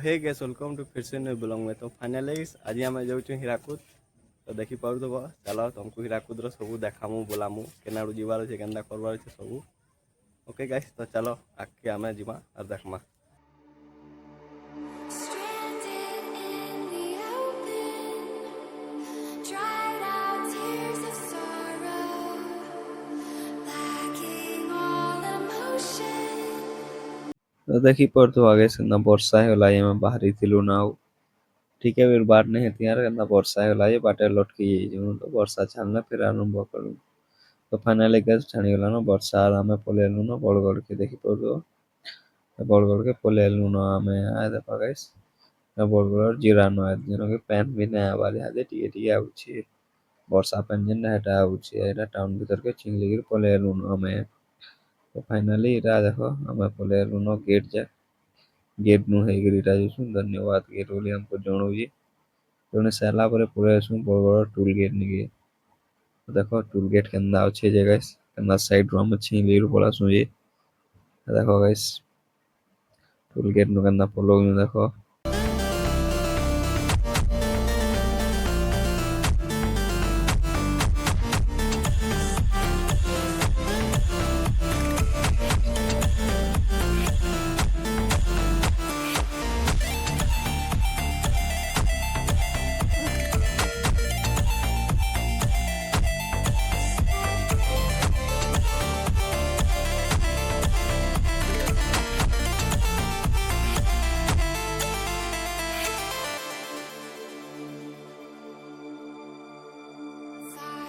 Hey guys welcome to फिर से new blog में। तो फाइनली आज आम जाऊँ हीराकुद। तो देखी पारुथब चलो तुमको हीराकुद सब देखामु बोलामु केनाडू जीवार अच्छे केन्दा करवार अच्छे सब। ओके गाइस तो चलो आगे आम जीमा और देखमा। Stranded in the open, dried out tears of sorrow, lacking all emotion. तो देखी पड़तो आगे से ना वर्षा होला ये में बाहरी थिलु ना हो ठीक है फिर बात नहीं हेती यार ना वर्षा होला ये बाटे लटकी जो तो वर्षा छानले फिर आरंभ करू तो फाइनली गैस छानी होला ना वर्षा आराम पलेलु ना बड़गड़ के देखी पड़तो बड़गड़ के पलेलु ना हमें आए देखा गाइस ना बड़गड़ जिरानो है जनो के पैन भी नया वाले हादे टिके टिके आउची वर्षा पैन जन हटा आउची एटा टाउन भीतर के चिंगलीगिर पलेलु ना हमें तो फाइनली इरा देखो हमें पलेलु ना गेट जा गेट नु हेगिरी टा जो धन्यवाद गेट बोली हमको जणौजी जणे साला परे पुरे आसु बड़ बड़ टूल गेट निके देखो टूल गेट केंदा अच्छे जगह केंदा साइड रो हम छी लीर बोला सु ये देखो गाइस टूल गेट नु केंदा पोलो देखो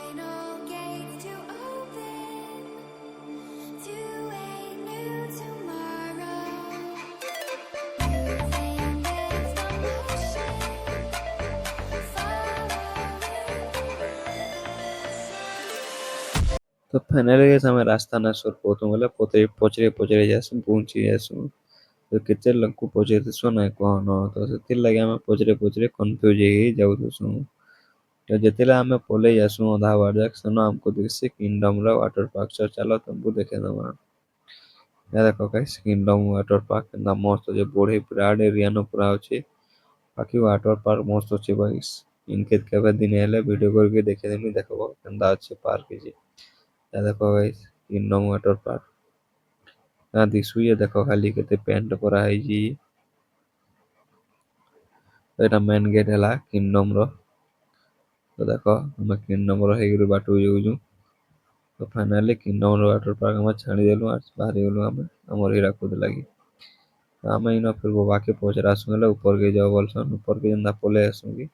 Final gates to open to a new tomorrow. Moving with emotion, तो फाइनली गाइस हमें रास्ता ना सुर पोतो मतलब पोते पोचरे पोचरे जासु पहुंची जासु तो केते लंकु पोचरे तो सुना कहनो तो सेति लगे हमें पोचरे पोचरे कंफ्यूज ही जाउ तो सु तो जेतेला हमें पोले जासु आधा बार जाक सनो हमको दिसे किंगडम रा वाटर पार्क चलो तुमको देखे दमा या देखो गाइस किंगडम वाटर पार्क ना मस्त जे बढे ब्राड एरिया न पूरा अछि बाकी वाटर पार्क मस्त अछि गाइस इनके केबे दिन हेले वीडियो करके देखे देमी देखबो केंदा अछि पार्क जी या देखो गाइस किंगडम वाटर पार्क ना दिसु ये देखो खाली केते पेंट करा है जी एटा मेन गेट हला किंगडम रो तो देखो हम किंगडम रो हेगिरु बाटू यूजु तो फाइनली किंगडम रो वाटर पार्क हम छाड़ी देलु आज बाहर गेलु हम हमर हीराकुद लागी ଆମେ ଇନ ଫିର ବାକି ପଚରା ଆସୁଗଲେ ऊपर के जाओ बोलसन ऊपर के जंदा पले आसुगी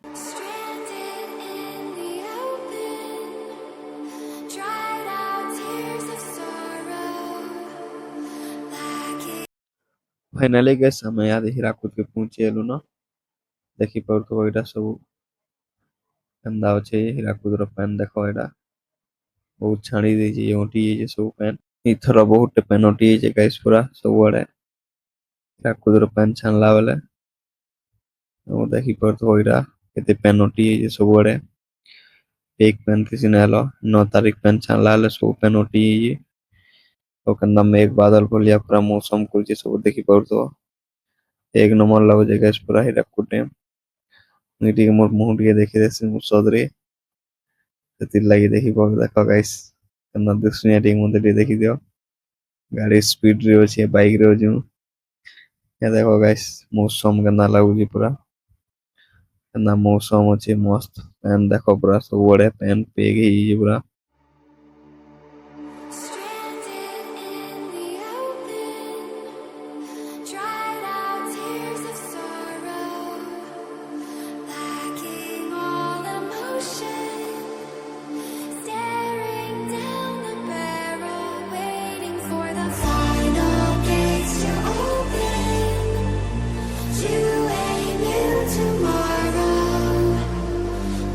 stranded in the open, dried out tears of sorrow, lacking. Finally gas हम याद हीराकुद के पहुंचे एलु न देखि पड़तो एटा सब गंदा अछि हीराकुद रो पैन देखो एटा बहुत छाणी दे छी ओटी जे सब पैन इथरो बहुत पैन ओटी जे गाइस पूरा सब बड़े हीराकुद रो पैन छानला वाला ओ देखि पड़तो एटा केते पैन ओटी जे सब बड़े एक पेन किसी ने हेलो 9 तारीख पेन छानला वाला सब पैन ओटी तो कंदा मेघ बादल को लिया पूरा मौसम को जे सब देखि पड़तो एक नंबर लगो जे गाइस पूरा हीराकुद डैम नीटी के मोर मुंह के देखि देसे सदरे सेति लागि देखि पड़तो देखो गाइस कंदा दुसनिया टिक मुंदे देखि दियो गाड़ी स्पीड रे अछि बाइक रे जो ये देखो गाइस मौसम गंदा लागुची पूरा गंदा मौसम अछि मस्त पेन देखो पूरा सब बड़े पेन पेग ही पूरा Stranded in the open, dried out tears of sorrow, lacking all emotion, staring down the barrel, waiting for the final gates to open to a new tomorrow,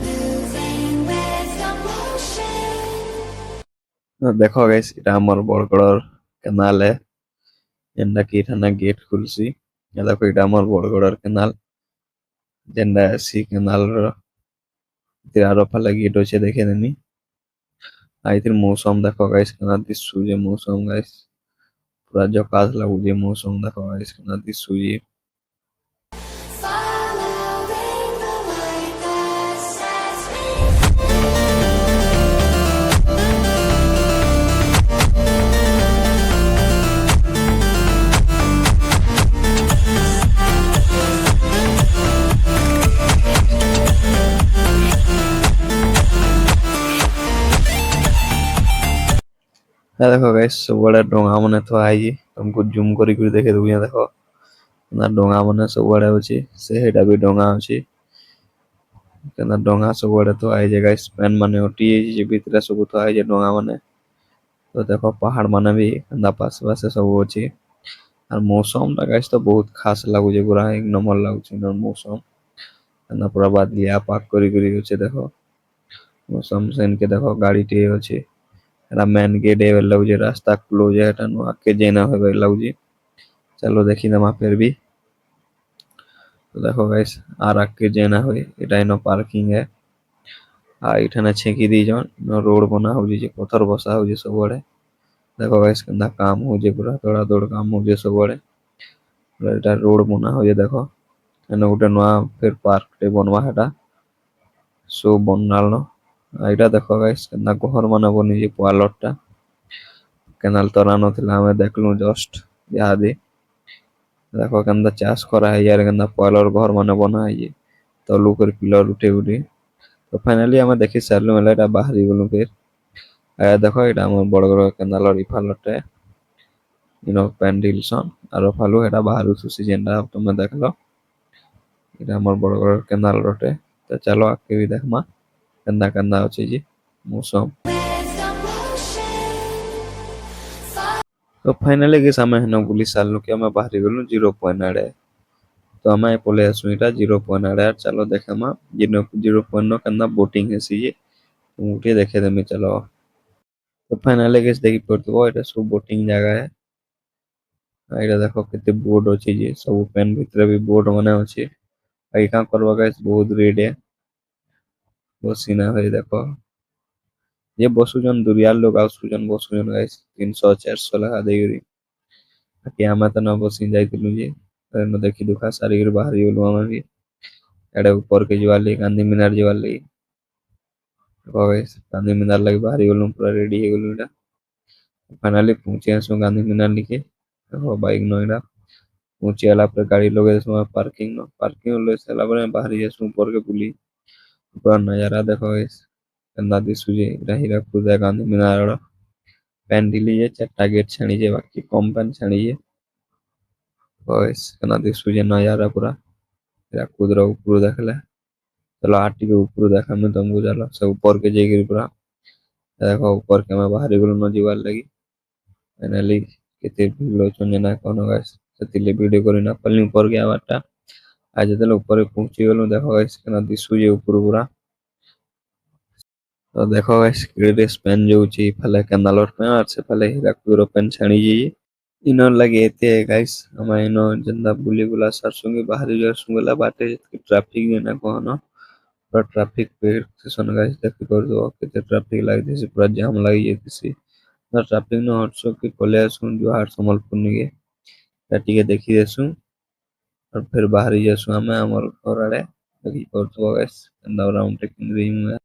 moving with emotion. देखो guys এটা আমার বড়গড়র canal है যেটা কি এখানে gate খুলছি ये देखो এটা আমার বড়গড়র কেনাল যেটা সি কেনাল তে আরো ফালে গেট আছে দেখে নেনি আইতির মৌসুম দেখো গাইস কেনা দিসু যে মৌসুম গাইস पूरा झकास लागू जे मौसम देखो गाइस केना दिसु जे ଦେଖ ଗାଇସ୍ ସବୁଆଡେ ଡଙ୍ଗା ମାନେ ଥୁଆ ହେଇଛି ତମକୁ ଜୁମ କରିକି ଦେଖେଇ ଦଉଛି ଦେଖ ନା ଡଙ୍ଗା ମାନେ ସବୁଆଡେ ଅଛି ସେଇଟା ବି ଡଙ୍ଗା ଅଛି କେନା ଡଙ୍ଗା ସବୁଆଡେ ଥୁଆ ହେଇଛି ଗାଇସ୍ ପେନ୍ ମାନେ ଅଟି ଯାଇଛି ଭିତରେ ସବୁ ଥୁଆ ହେଇଛି ଡଙ୍ଗା ମାନେ ତ ଦେଖ ପାହାଡ ମାନେ ବି ଏନ୍ତା ପାଶେ ପାଶେ ସବୁ ଅଛି আর মৌসুম টা গাইস তো বহুত খাস লাগুছে পুরা এক নম্বর লাগুছে মৌসুম এন্তা পুরা বাদলিয়া পাক କରି ଅଛି ଦେଖ মৌসুম সেনকে দেখ গাড়িটি ଅଛି ଏଟା ମେନ୍ ଗେଟ୍ ଏବେ ଲାଗୁଛି ରାସ୍ତା କ୍ଲୋଜ ଏଟା ନୁ ଆଗକେ ଯାଇନା ହେବେ ଲାଗୁଛି चलो ଦେଖିଦେମା ଫେର ବି तो देखो गाइस आर आगे जाना हुए एटा इनो पार्किंग है आ इठाने छेकी दी जन नो रोड बना हो जे पत्थर बसा हो जे सबड़े देखो गाइस केंदा काम हो जे पूरा दौड़ा दौड़ काम हो जे सबड़े एटा रोड बना हो जे देखो एनो गोटे नवा फिर पार्क टे बनवा हेटा सो बननाल न एटा देखो गाइस केंदा घर माने बनी जे पार्लर टा केनाल तरा नथिला हमें देखलु जस्ट याद देखो केंदा चाष करा है यार केंदा पार्लर घर माने बना है तलु कर पिलर उठे उठे तो फाइनली हमें देखि सारलु मेला एटा बाहरी गलु फिर आया देखो एटा हमर बड़गड़ केनाल रिफालटे इनो पेंडिलसन आरो फालु एटा बाहरु सुसी जेंडा तुम देखलो एटा हमर बड़गड़ केनाल रटे तो चलो आके भी देखमा केंदा केंदा अछि जी मौसम Waves of motion. तो फाइनली के समय हन बुली सारलु कि हमें बाहरी गलु 0 पॉइंट आड़े तो हमें पले आसु एटा 0 पॉइंट आड़े चलो देखेमा 0 पॉइंट न केंदा बोटिंग हेसी जे मुटे देखे देमी चलो तो फाइनली गेस देखि पड़तबो एटा सब बोटिंग जगह है एटा देखो केते बोर्ड अछि जे सब पेन भितर भी बोर्ड माने अछि एई का करबा गाइस बहुत रेड है बसिना होई देखो ये बसुजन दुरियाल लोग आसुजन बसुजन गाइस 300 400 लगा देगिरी कि हमें तो न बसी जाइतिलु जे न देखि दुखा सारी बाहरी गलु हमें भी एडे ऊपर के जीवाली गांधी मीनार जीवाली गाइस गांधी मीनार लगे बाहरी गलु पूरा रेडी हे गलु एटा फाइनली पहुंचे आसु गांधी मीनार लिखे देखो बाइक नोइडा पहुंचे आला पर गाड़ी लगे समय पार्किंग लो सेला पर बाहरी आसु ऊपर के बुली पूरा नजारा देखो गाइस कंदा दिसुजे एटा हीराकुद गांधी मीनार पैंडिली जे चारटा गेट छाणी जे बाकी कम पैन छाणी जे गाइस कंदा दिसुजे नजारा पूरा हीराकुद रो ऊपर देखले चलो आटी के ऊपर देखा मैं तुमको चलो सब ऊपर के जेगिरी पूरा देखो ऊपर के मैं बाहरी गलु न जीवार लगी फाइनली केते भिड़ छन ना कोनो गाइस सेतिले वीडियो करि ना पल्ली ऊपर गया बाटा आज जते ऊपर पहुंची गलु देखो गाइस केना दिसुजे ऊपर पूरा तो देखो गाइस क्रेडिट स्पेन जो छी फले कैनालर पे और से फले हीराकुद पेन छाणी जी इनो लगे एते गाइस हम इनो जंदा बुली बुला सरसुंगी बाहरी जो सुंगला बाटे ट्रैफिक ने ना कहनो पूरा ट्रैफिक पे स्टेशन गाइस देखि कर दो केते ट्रैफिक लाग दिस पूरा जाम लागी जेतिसी ना ट्रैफिक न हटसो कि पले आसु जो हार संबलपुर निगे ଟିକେ ଦେଖି ଦେसु और फिर बाहरी जासु हमें हमर घर आड़े देखि करथबो गाइस एंदा राउंड टेकिंग रही